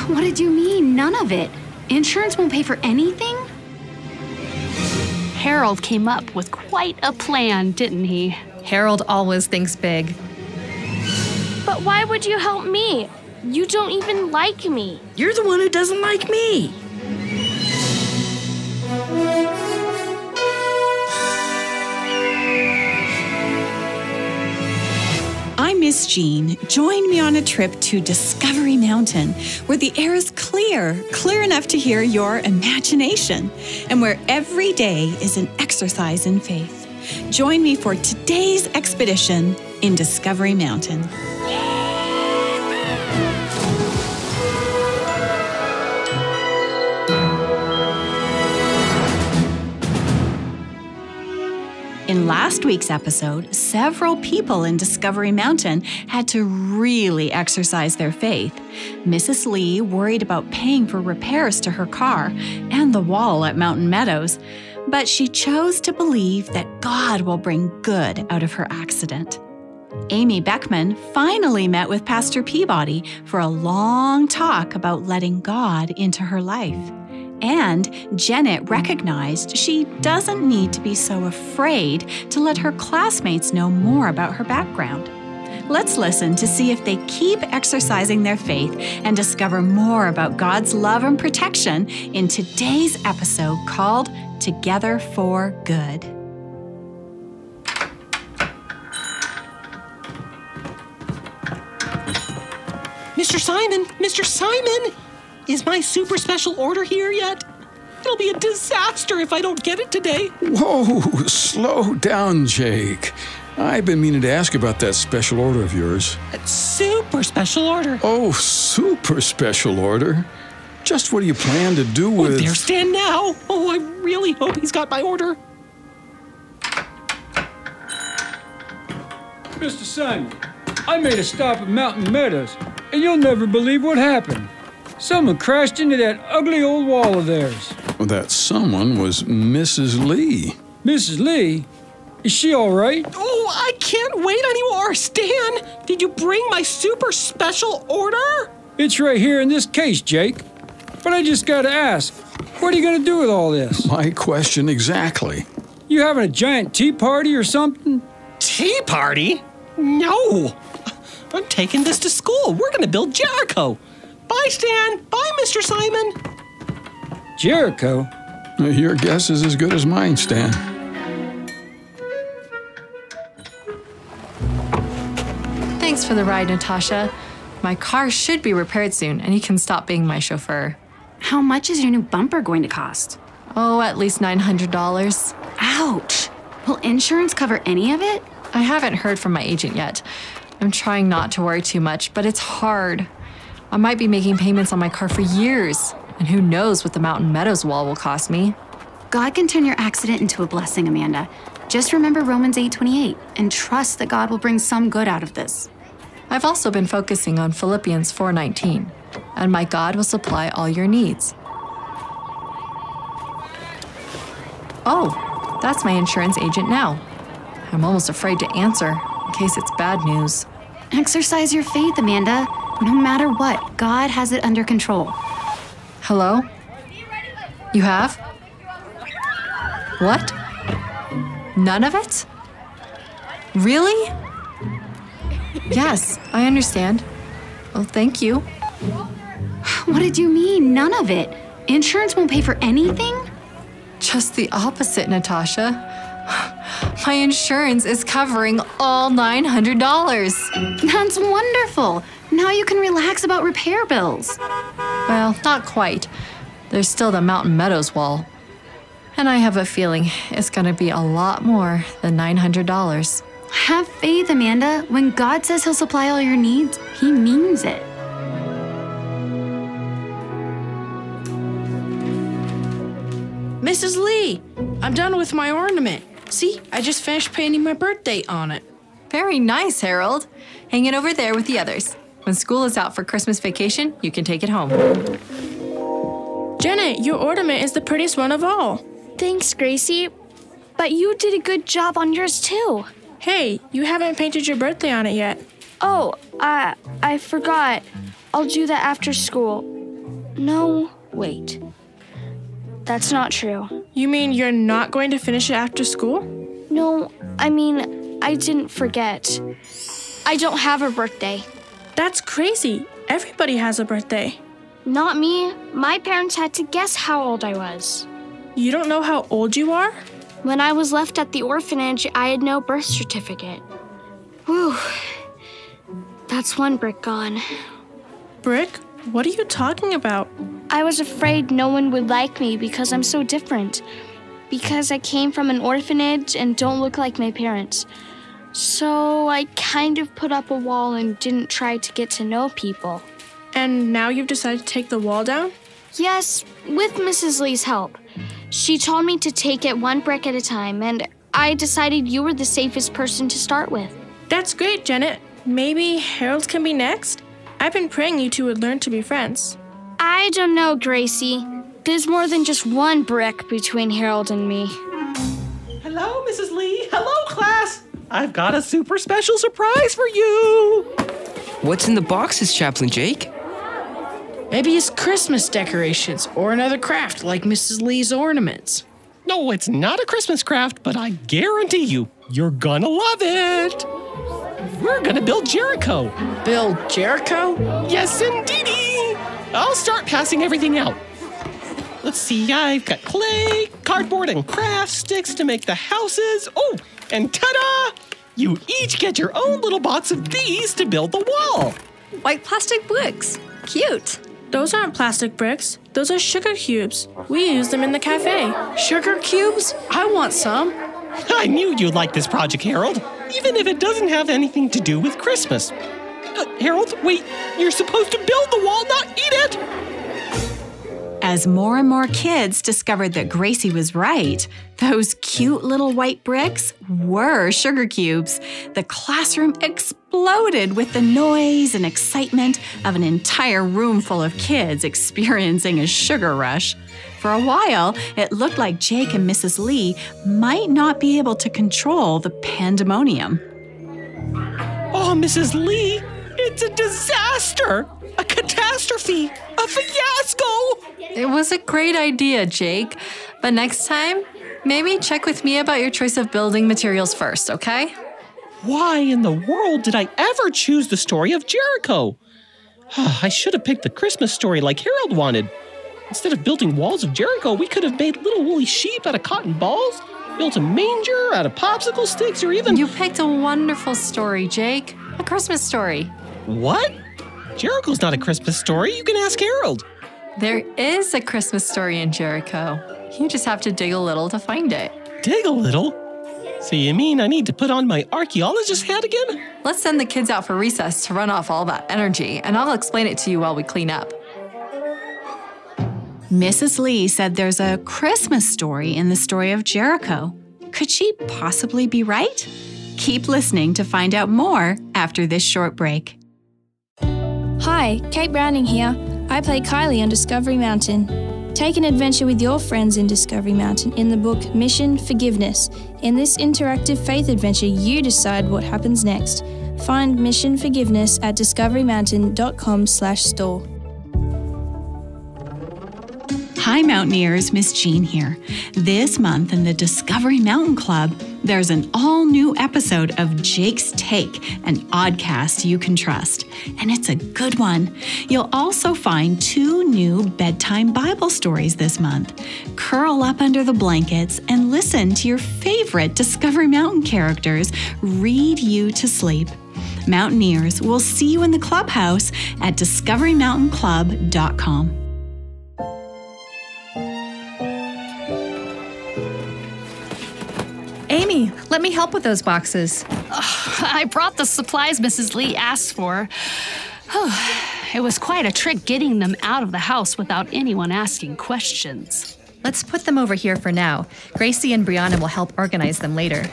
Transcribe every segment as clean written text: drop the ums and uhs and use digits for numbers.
What did you mean, none of it? Insurance won't pay for anything? Harold came up with quite a plan, didn't he? Harold always thinks big. But why would you help me? You don't even like me. You're the one who doesn't like me. I'm Miss Jean. Join me on a trip to Discovery Mountain, where the air is clear enough to hear your imagination, and where every day is an exercise in faith. Join me for today's expedition in Discovery Mountain. In last week's episode, several people in Discovery Mountain had to really exercise their faith. Mrs. Lee worried about paying for repairs to her car and the wall at Mountain Meadows, but she chose to believe that God will bring good out of her accident. Amy Beckman finally met with Pastor Peabody for a long talk about letting God into her life. And Genet recognized she doesn't need to be so afraid to let her classmates know more about her background. Let's listen to see if they keep exercising their faith and discover more about God's love and protection in today's episode called Together for Good. Mr. Simon! Is my super special order here yet? It'll be a disaster if I don't get it today. Whoa, slow down, Jake. I've been meaning to ask about that special order of yours. Super special order. Oh, super special order? Just what do you plan to do with... Oh, there's Dan now. Oh, I really hope he's got my order. Mr. Simon, I made a stop at Mountain Meadows, and you'll never believe what happened. Someone crashed into that ugly old wall of theirs. Well, that someone was Mrs. Lee. Mrs. Lee? Is she all right? Oh, I can't wait anymore. Stan, did you bring my super special order? It's right here in this case, Jake. But I just gotta ask, what are you gonna do with all this? My question exactly. You having a giant tea party or something? Tea party? No. I'm taking this to school. We're gonna build Jericho. Bye, Stan. Bye, Mr. Simon. Jericho? Your guess is as good as mine, Stan. Thanks for the ride, Natasha. My car should be repaired soon, and you can stop being my chauffeur. How much is your new bumper going to cost? Oh, at least $900. Ouch! Will insurance cover any of it? I haven't heard from my agent yet. I'm trying not to worry too much, but it's hard. I might be making payments on my car for years, and who knows what the Mountain Meadows wall will cost me. God can turn your accident into a blessing, Amanda. Just remember Romans 8:28 and trust that God will bring some good out of this. I've also been focusing on Philippians 4:19, and my God will supply all your needs. Oh, that's my insurance agent now. I'm almost afraid to answer in case it's bad news. Exercise your faith, Amanda. No matter what, God has it under control. Hello? You have? What? None of it? Really? Yes, I understand. Well, thank you. What did you mean, none of it? Insurance won't pay for anything? Just the opposite, Natasha. My insurance is covering all $900. That's wonderful. Now you can relax about repair bills. Well, not quite. There's still the Mountain Meadows wall. And I have a feeling it's going to be a lot more than $900. Have faith, Amanda. When God says he'll supply all your needs, he means it. Mrs. Lee, I'm done with my ornament. See, I just finished painting my birth date on it. Very nice, Harold. Hang it over there with the others. When school is out for Christmas vacation, you can take it home. Genet, your ornament is the prettiest one of all. Thanks, Gracie. But you did a good job on yours, too. Hey, you haven't painted your birthday on it yet. Oh, I forgot. I'll do that after school. No, wait. That's not true. You mean you're not going to finish it after school? No, I mean, I didn't forget. I don't have a birthday. That's crazy. Everybody has a birthday. Not me. My parents had to guess how old I was. You don't know how old you are? When I was left at the orphanage, I had no birth certificate. Whew. That's one brick gone. Brick? What are you talking about? I was afraid no one would like me because I'm so different. Because I came from an orphanage and don't look like my parents. So I kind of put up a wall and didn't try to get to know people. And now you've decided to take the wall down? Yes, with Mrs. Lee's help. She told me to take it one brick at a time, and I decided you were the safest person to start with. That's great, Genet. Maybe Harold can be next? I've been praying you two would learn to be friends. I don't know, Gracie. There's more than just one brick between Harold and me. Hello, Mrs. Lee. Hello, class. I've got a super special surprise for you. What's in the boxes, Chaplain Jake? Maybe it's Christmas decorations or another craft like Mrs. Lee's ornaments. No, it's not a Christmas craft, but I guarantee you're gonna love it. We're gonna build Jericho. Build Jericho? Yes, indeedy. I'll start passing everything out. Let's see, I've got clay, cardboard, and craft sticks to make the houses. Oh, and ta-da! You each get your own little box of these to build the wall. White plastic bricks. Cute. Those aren't plastic bricks. Those are sugar cubes. We use them in the cafe. Sugar cubes? I want some. I knew you'd like this project, Harold, even if it doesn't have anything to do with Christmas. Harold, wait, you're supposed to build the wall, not eat it! As more and more kids discovered that Gracie was right, those cute little white bricks were sugar cubes. The classroom exploded with the noise and excitement of an entire room full of kids experiencing a sugar rush. For a while, it looked like Jake and Mrs. Lee might not be able to control the pandemonium. Oh, Mrs. Lee, it's a disaster! A catastrophe! A fiasco! It was a great idea, Jake. But next time, maybe check with me about your choice of building materials first, okay? Why in the world did I ever choose the story of Jericho? I should have picked the Christmas story like Harold wanted. Instead of building walls of Jericho, we could have made little woolly sheep out of cotton balls, built a manger out of popsicle sticks, or even... You picked a wonderful story, Jake. A Christmas story. What? Jericho's not a Christmas story. You can ask Harold. There is a Christmas story in Jericho. You just have to dig a little to find it. Dig a little? So you mean I need to put on my archaeologist hat again? Let's send the kids out for recess to run off all that energy, and I'll explain it to you while we clean up. Mrs. Lee said there's a Christmas story in the story of Jericho. Could she possibly be right? Keep listening to find out more after this short break. Hi, Kate Browning here. I play Kylie on Discovery Mountain. Take an adventure with your friends in Discovery Mountain in the book Mission Forgiveness. In this interactive faith adventure, you decide what happens next. Find Mission Forgiveness at discoverymountain.com/store. Hi Mountaineers, Miss Jean here. This month in the Discovery Mountain Club, there's an all-new episode of Jake's Take, an oddcast you can trust. And it's a good one. You'll also find 2 new bedtime Bible stories this month. Curl up under the blankets and listen to your favorite Discovery Mountain characters read you to sleep. Mountaineers, we'll see you in the clubhouse at discoverymountainclub.com. Amy, let me help with those boxes. I brought the supplies Mrs. Lee asked for. It was quite a trick getting them out of the house without anyone asking questions. Let's put them over here for now. Gracie and Brianna will help organize them later.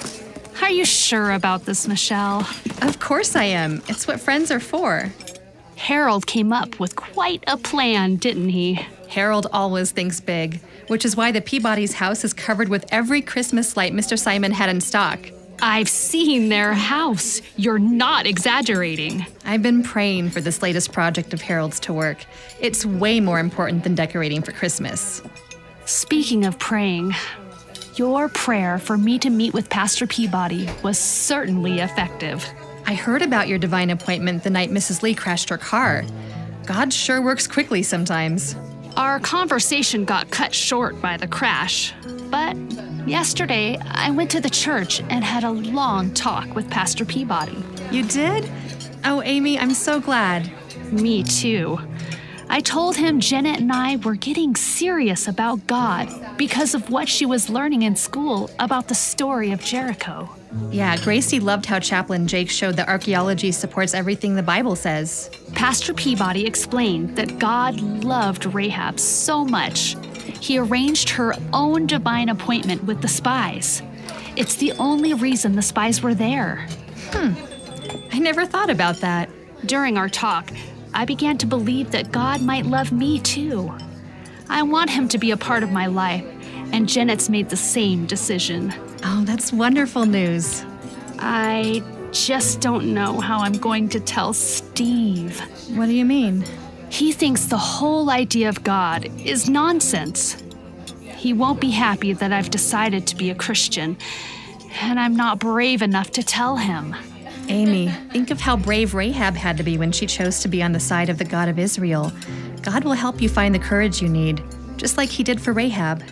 Are you sure about this, Michelle? Of course I am. It's what friends are for. Harold came up with quite a plan, didn't he? Harold always thinks big, which is why the Peabody's house is covered with every Christmas light Mr. Simon had in stock. I've seen their house. You're not exaggerating. I've been praying for this latest project of Harold's to work. It's way more important than decorating for Christmas. Speaking of praying, your prayer for me to meet with Pastor Peabody was certainly effective. I heard about your divine appointment the night Mrs. Lee crashed her car. God sure works quickly sometimes. Our conversation got cut short by the crash, but yesterday I went to the church and had a long talk with Pastor Peabody. You did? Oh, Amy, I'm so glad. Me too. I told him Genet and I were getting serious about God because of what she was learning in school about the story of Jericho. Yeah, Gracie loved how Chaplain Jake showed that archaeology supports everything the Bible says. Pastor Peabody explained that God loved Rahab so much, he arranged her own divine appointment with the spies. It's the only reason the spies were there. I never thought about that. During our talk, I began to believe that God might love me too. I want him to be a part of my life, and Genet's made the same decision. Oh, that's wonderful news. I just don't know how I'm going to tell Steve. What do you mean? He thinks the whole idea of God is nonsense. He won't be happy that I've decided to be a Christian, and I'm not brave enough to tell him. Amy, think of how brave Rahab had to be when she chose to be on the side of the God of Israel. God will help you find the courage you need, just like he did for Rahab.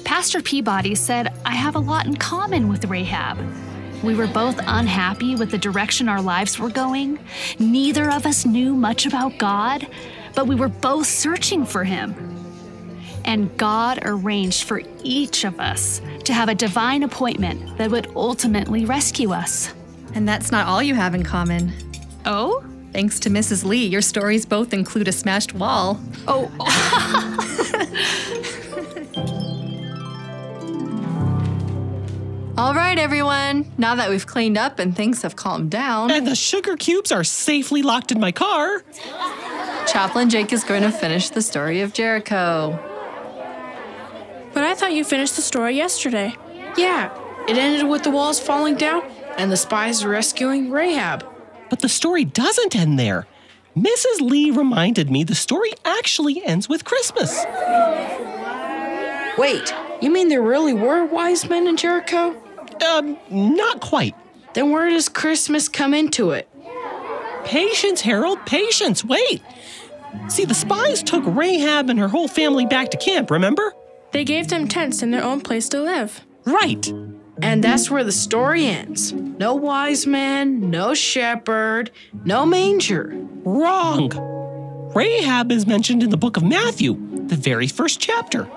Pastor Peabody said I have a lot in common with Rahab. We were both unhappy with the direction our lives were going. Neither of us knew much about God, but we were both searching for him. And God arranged for each of us to have a divine appointment that would ultimately rescue us. And that's not all you have in common. Oh? Thanks to Mrs. Lee, your stories both include a smashed wall. Oh. All right, everyone. Now that we've cleaned up and things have calmed down. And the sugar cubes are safely locked in my car. Chaplain Jake is going to finish the story of Jericho. But I thought you finished the story yesterday. Yeah, it ended with the walls falling down and the spies rescuing Rahab. But the story doesn't end there. Mrs. Lee reminded me the story actually ends with Christmas. Wait, you mean there really were wise men in Jericho? Not quite. Then where does Christmas come into it? Patience, Harold, patience, wait. See, the spies took Rahab and her whole family back to camp, remember? They gave them tents and their own place to live. Right. And that's where the story ends. No wise men, no shepherd, no manger. Wrong. Rahab is mentioned in the book of Matthew, the very first chapter.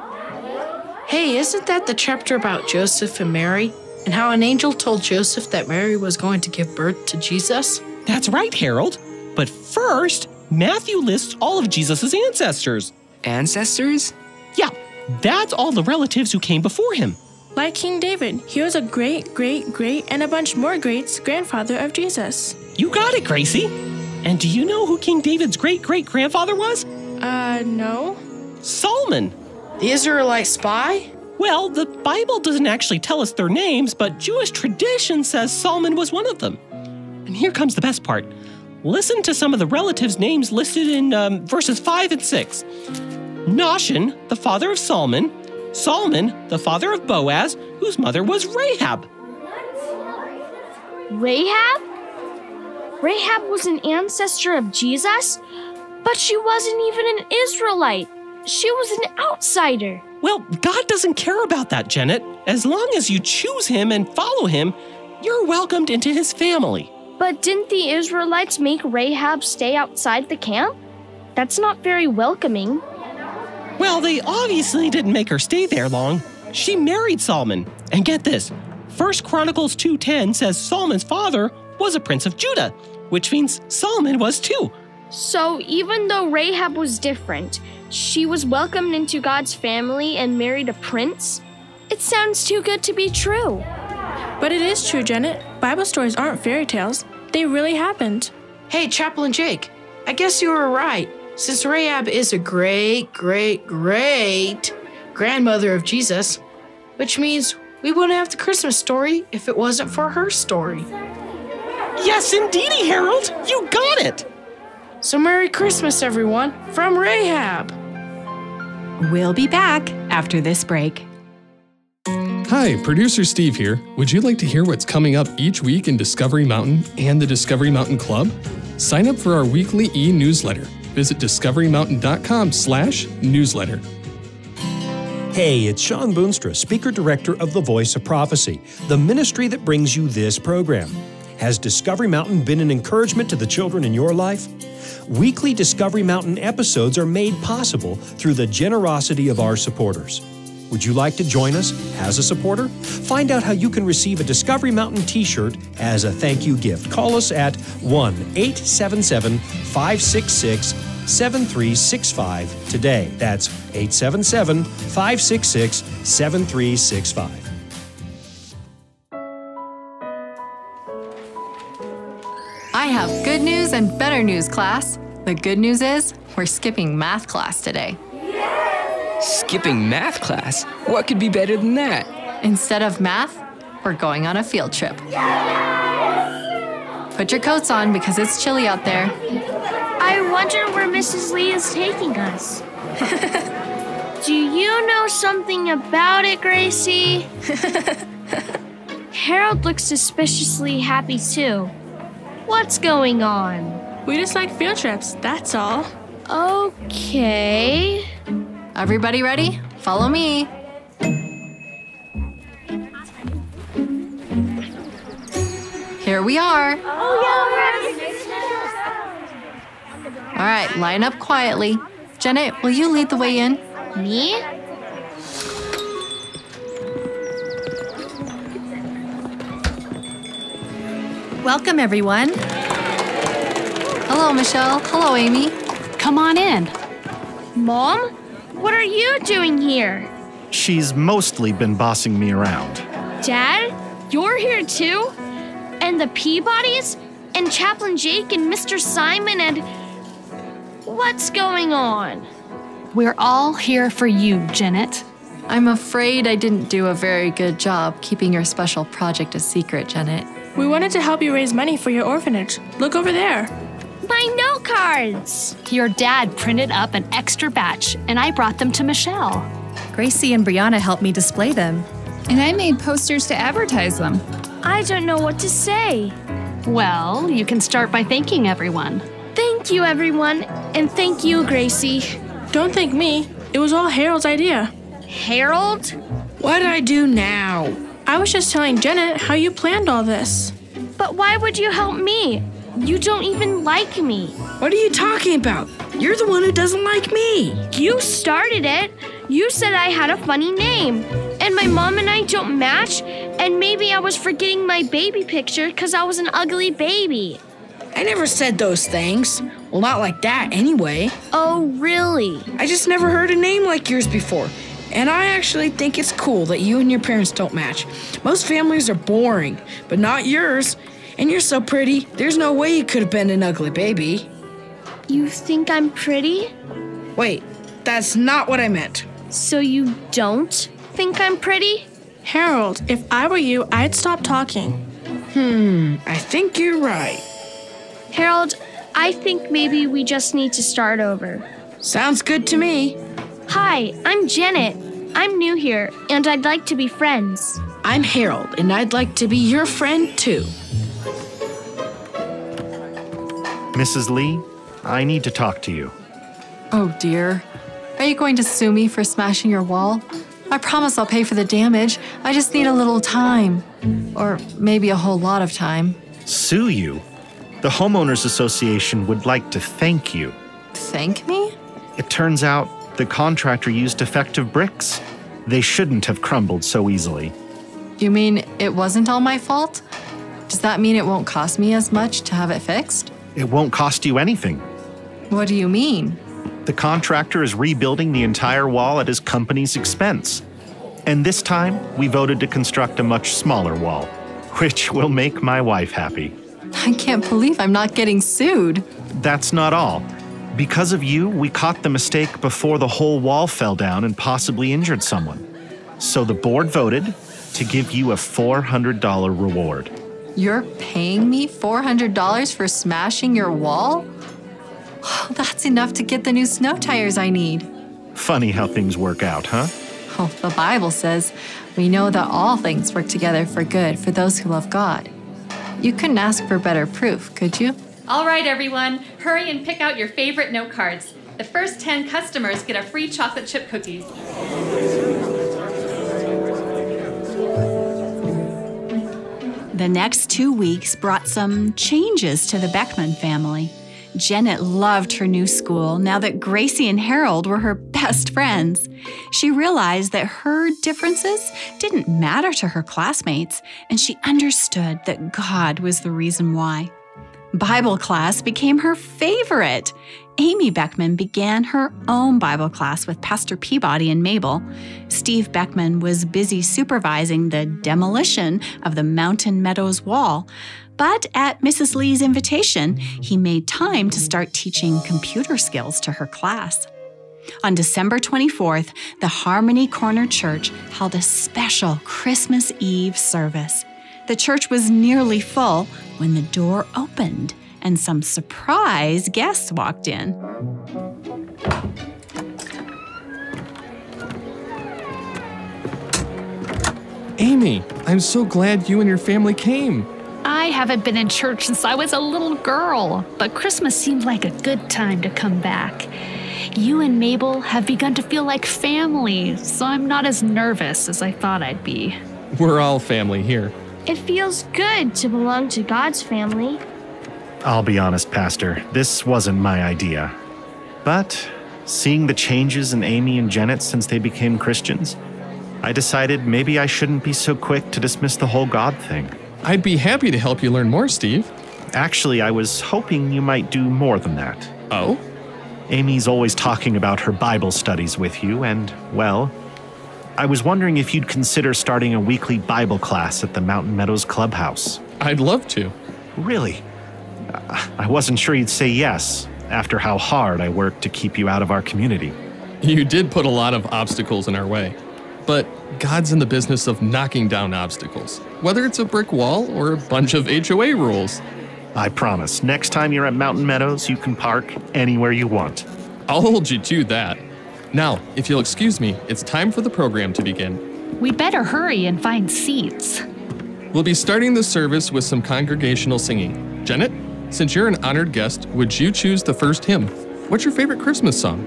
Hey, isn't that the chapter about Joseph and Mary? And how an angel told Joseph that Mary was going to give birth to Jesus? That's right, Harold. But first, Matthew lists all of Jesus' ancestors. Ancestors? Yeah, that's all the relatives who came before him. Like King David, he was a great, great, great, and a bunch more greats grandfather of Jesus. You got it, Gracie. And do you know who King David's great-great-grandfather was? No. Solomon. The Israelite spy? Well, the Bible doesn't actually tell us their names, but Jewish tradition says Solomon was one of them. And here comes the best part. Listen to some of the relatives' names listed in verses 5 and 6. Nahshon, the father of Solomon. Solomon, the father of Boaz, whose mother was Rahab. Rahab? Rahab was an ancestor of Jesus, but she wasn't even an Israelite. She was an outsider. Well, God doesn't care about that, Genet. As long as you choose him and follow him, you're welcomed into his family. But didn't the Israelites make Rahab stay outside the camp? That's not very welcoming. Well, they obviously didn't make her stay there long. She married Solomon. And get this, 1 Chronicles 2:10 says Solomon's father was a prince of Judah, which means Solomon was too. So even though Rahab was different, she was welcomed into God's family and married a prince? It sounds too good to be true. But it is true, Genet. Bible stories aren't fairy tales. They really happened. Hey, Chaplain Jake, I guess you were right. Since Rahab is a great, great, great grandmother of Jesus, which means We wouldn't have the Christmas story if it wasn't for her story. Yes, indeedy, Harold. You got it. So Merry Christmas, everyone, from Rahab. We'll be back after this break. Hi, producer Steve here. Would you like to hear what's coming up each week in Discovery Mountain and the Discovery Mountain Club? Sign up for our weekly e-newsletter. Visit discoverymountain.com/newsletter. Hey, it's Sean Boonstra, Speaker Director of The Voice of Prophecy, the ministry that brings you this program. Has Discovery Mountain been an encouragement to the children in your life? Weekly Discovery Mountain episodes are made possible through the generosity of our supporters. Would you like to join us as a supporter? Find out how you can receive a Discovery Mountain t-shirt as a thank you gift. Call us at 1-877-566-7365 today. That's 877-566-7365. I have good news and better news, class. The good news is we're skipping math class today. Skipping math class? What could be better than that? Instead of math, we're going on a field trip. Put your coats on because it's chilly out there. I wonder where Mrs. Lee is taking us. Do you know something about it, Gracie? Harold looks suspiciously happy too. What's going on? We just like field trips, that's all. Okay. Everybody ready? Follow me. Here we are. All right, line up quietly. Genet, will you lead the way in? Me? Welcome, everyone. Hello, Michelle. Hello, Amy. Come on in. Mom? What are you doing here? She's mostly been bossing me around. Dad? You're here too? And the Peabodys? And Chaplain Jake and Mr. Simon and... What's going on? We're all here for you, Genet. I'm afraid I didn't do a very good job keeping your special project a secret, Genet. We wanted to help you raise money for your orphanage. Look over there. My note cards! Your dad printed up an extra batch, and I brought them to Michelle. Gracie and Brianna helped me display them. And I made posters to advertise them. I don't know what to say. Well, you can start by thanking everyone. Thank you, everyone. And thank you, Gracie. Don't thank me. It was all Harold's idea. Harold? What'd I do now? I was just telling Genet how you planned all this. But why would you help me? You don't even like me. What are you talking about? You're the one who doesn't like me. You started it. You said I had a funny name. And my mom and I don't match. And maybe I was forgetting my baby picture because I was an ugly baby. I never said those things. Well, not like that anyway. Oh, really? I just never heard a name like yours before. And I actually think it's cool that you and your parents don't match. Most families are boring, but not yours. And you're so pretty, there's no way you could have been an ugly baby. You think I'm pretty? Wait, that's not what I meant. So you don't think I'm pretty? Harold, if I were you, I'd stop talking. I think you're right. Harold, I think maybe we just need to start over. Sounds good to me. Hi, I'm Genet. I'm new here, and I'd like to be friends. I'm Harold, and I'd like to be your friend too. Mrs. Lee, I need to talk to you. Oh dear. Are you going to sue me for smashing your wall? I promise I'll pay for the damage. I just need a little time. Or maybe a whole lot of time. Sue you? The Homeowners Association would like to thank you. Thank me? It turns out the contractor used defective bricks. They shouldn't have crumbled so easily. You mean it wasn't all my fault? Does that mean it won't cost me as much to have it fixed? It won't cost you anything. What do you mean? The contractor is rebuilding the entire wall at his company's expense. And this time, we voted to construct a much smaller wall, which will make my wife happy. I can't believe I'm not getting sued. That's not all. Because of you, we caught the mistake before the whole wall fell down and possibly injured someone. So the board voted to give you a $400 reward. You're paying me $400 for smashing your wall? That's enough to get the new snow tires I need. Funny how things work out, huh? Oh, the Bible says we know that all things work together for good for those who love God. You couldn't ask for better proof, could you? All right, everyone, hurry and pick out your favorite note cards. The first 10 customers get a free chocolate chip cookie. The next 2 weeks brought some changes to the Beckman family. Genet loved her new school now that Gracie and Harold were her best friends. She realized that her differences didn't matter to her classmates, and she understood that God was the reason why. Bible class became her favorite. Amy Beckman began her own Bible class with Pastor Peabody and Mabel. Steve Beckman was busy supervising the demolition of the Mountain Meadows wall. But at Mrs. Lee's invitation, he made time to start teaching computer skills to her class. On December 24th, the Harmony Corner Church held a special Christmas Eve service. The church was nearly full when the door opened and some surprise guests walked in. Amy, I'm so glad you and your family came. I haven't been in church since I was a little girl, but Christmas seemed like a good time to come back. You and Mabel have begun to feel like family, so I'm not as nervous as I thought I'd be. We're all family here. It feels good to belong to God's family. I'll be honest, Pastor, this wasn't my idea. But seeing the changes in Amy and Genet since they became Christians, I decided maybe I shouldn't be so quick to dismiss the whole God thing. I'd be happy to help you learn more, Steve. Actually, I was hoping you might do more than that. Oh? Amy's always talking about her Bible studies with you, and, well, I was wondering if you'd consider starting a weekly Bible class at the Mountain Meadows Clubhouse. I'd love to. Really? I wasn't sure you'd say yes, after how hard I worked to keep you out of our community. You did put a lot of obstacles in our way. But God's in the business of knocking down obstacles, whether it's a brick wall or a bunch of HOA rules. I promise, next time you're at Mountain Meadows, you can park anywhere you want. I'll hold you to that. Now, if you'll excuse me, it's time for the program to begin. We'd better hurry and find seats. We'll be starting the service with some congregational singing. Genet, since you're an honored guest, would you choose the first hymn? What's your favorite Christmas song?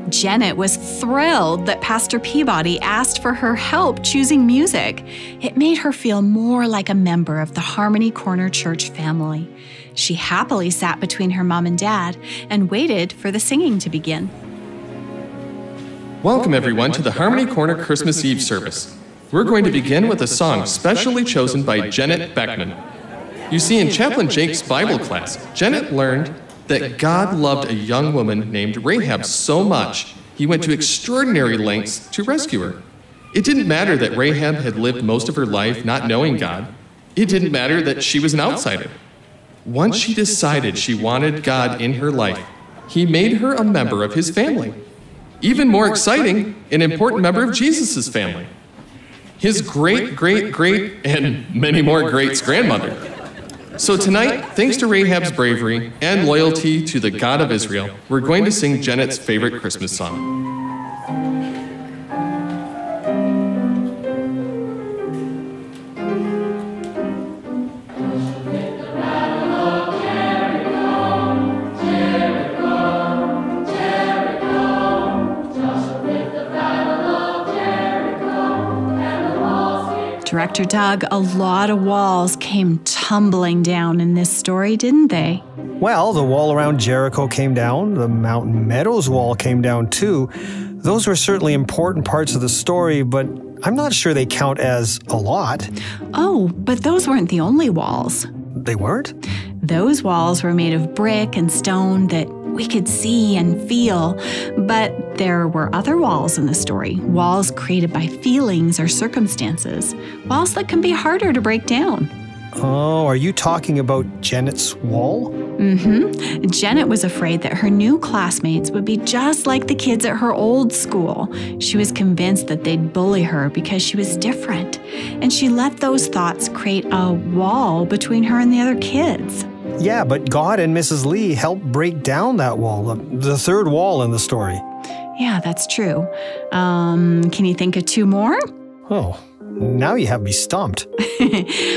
Genet was thrilled that Pastor Peabody asked for her help choosing music. It made her feel more like a member of the Harmony Corner Church family. She happily sat between her mom and dad and waited for the singing to begin. Welcome everyone to the Harmony Corner Christmas Eve service. We're going to begin with a song specially chosen by Genet Beckman. You see, in Chaplain Jake's Bible class, Genet learned that God loved a young woman named Rahab so much, he went to extraordinary lengths to rescue her. It didn't matter that Rahab had lived most of her life not knowing God. It didn't matter that she was an outsider. Once she decided she wanted God in her life, he made her a member of his family. Even more exciting, an important member of Jesus' family. His great, and many more greats grandmother. So tonight, thanks to Rahab's bravery and loyalty to the God of Israel, we're going to sing Genet's favorite Christmas song. Director Doug, a lot of walls came tumbling down in this story, didn't they? Well, the wall around Jericho came down. The Mountain Meadows wall came down too. Those were certainly important parts of the story, but I'm not sure they count as a lot. Oh, but those weren't the only walls. They weren't? Those walls were made of brick and stone that we could see and feel, but there were other walls in the story, walls created by feelings or circumstances, walls that can be harder to break down. Oh, are you talking about Genet's wall? Mm-hmm. Genet was afraid that her new classmates would be just like the kids at her old school. She was convinced that they'd bully her because she was different, and she let those thoughts create a wall between her and the other kids. Yeah, but God and Mrs. Lee helped break down that wall, the third wall in the story. Yeah, that's true. Can you think of two more? Oh, now you have me stumped.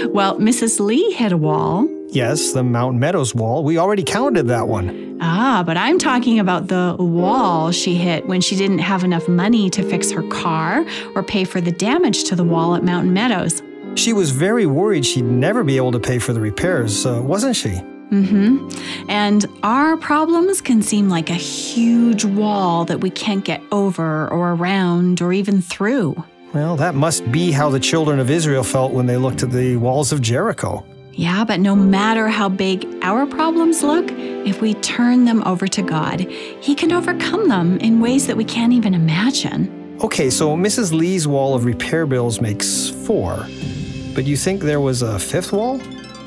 Well, Mrs. Lee hit a wall. Yes, the Mountain Meadows wall. We already counted that one. But I'm talking about the wall she hit when she didn't have enough money to fix her car or pay for the damage to the wall at Mountain Meadows. She was very worried she'd never be able to pay for the repairs, wasn't she? Mm-hmm. And our problems can seem like a huge wall that we can't get over or around or even through. Well, that must be how the children of Israel felt when they looked at the walls of Jericho. Yeah, but no matter how big our problems look, if we turn them over to God, He can overcome them in ways that we can't even imagine. Okay, so Mrs. Lee's wall of repair bills makes 4. But you think there was a 5th wall?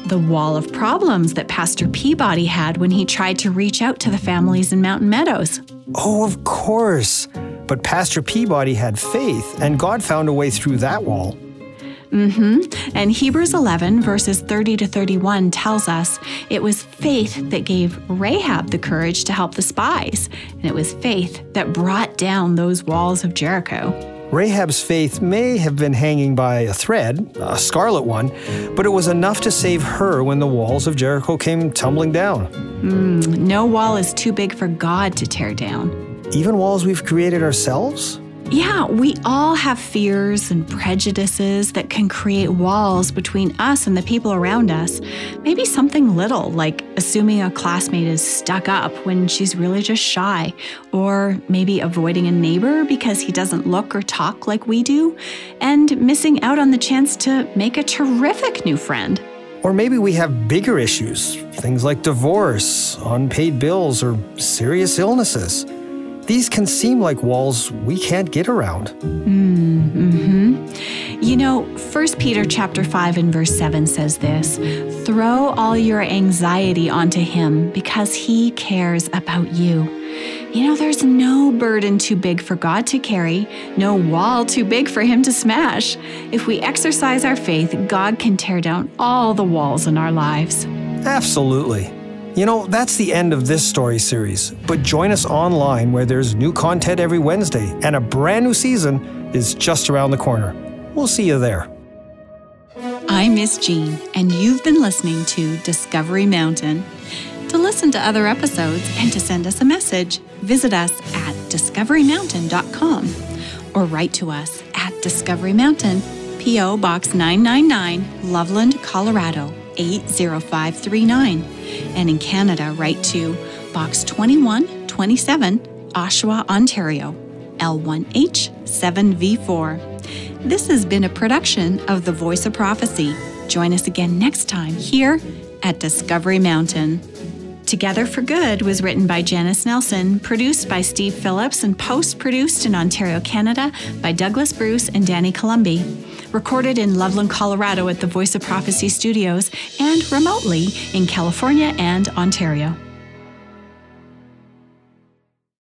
The wall of problems that Pastor Peabody had when he tried to reach out to the families in Mountain Meadows. Oh, of course. But Pastor Peabody had faith, and God found a way through that wall. Mm-hmm. And Hebrews 11, verses 30 to 31 tells us it was faith that gave Rahab the courage to help the spies, and it was faith that brought down those walls of Jericho. Rahab's faith may have been hanging by a thread, a scarlet one, but it was enough to save her when the walls of Jericho came tumbling down. No wall is too big for God to tear down. Even walls we've created ourselves? Yeah, we all have fears and prejudices that can create walls between us and the people around us. Maybe something little, like assuming a classmate is stuck up when she's really just shy, or maybe avoiding a neighbor because he doesn't look or talk like we do, and missing out on the chance to make a terrific new friend. Or maybe we have bigger issues, things like divorce, unpaid bills, or serious illnesses. These can seem like walls we can't get around. You know, 1 Peter chapter 5 and verse 7 says this, "Throw all your anxiety onto Him because He cares about you." You know, there's no burden too big for God to carry, no wall too big for Him to smash. If we exercise our faith, God can tear down all the walls in our lives. Absolutely. You know, that's the end of this story series, but join us online where there's new content every Wednesday and a brand new season is just around the corner. We'll see you there. I'm Miss Jean, and you've been listening to Discovery Mountain. To listen to other episodes and to send us a message, visit us at discoverymountain.com or write to us at Discovery Mountain, P.O. Box 999, Loveland, Colorado, 80539. And in Canada, write to Box 2127, Oshawa, Ontario, L1H7V4. This has been a production of The Voice of Prophecy. Join us again next time here at Discovery Mountain. Together for Good was written by Janice Nelson, produced by Steve Phillips, and post-produced in Ontario, Canada by Douglas Bruce and Danny Columbi. Recorded in Loveland, Colorado at the Voice of Prophecy Studios and remotely in California and Ontario.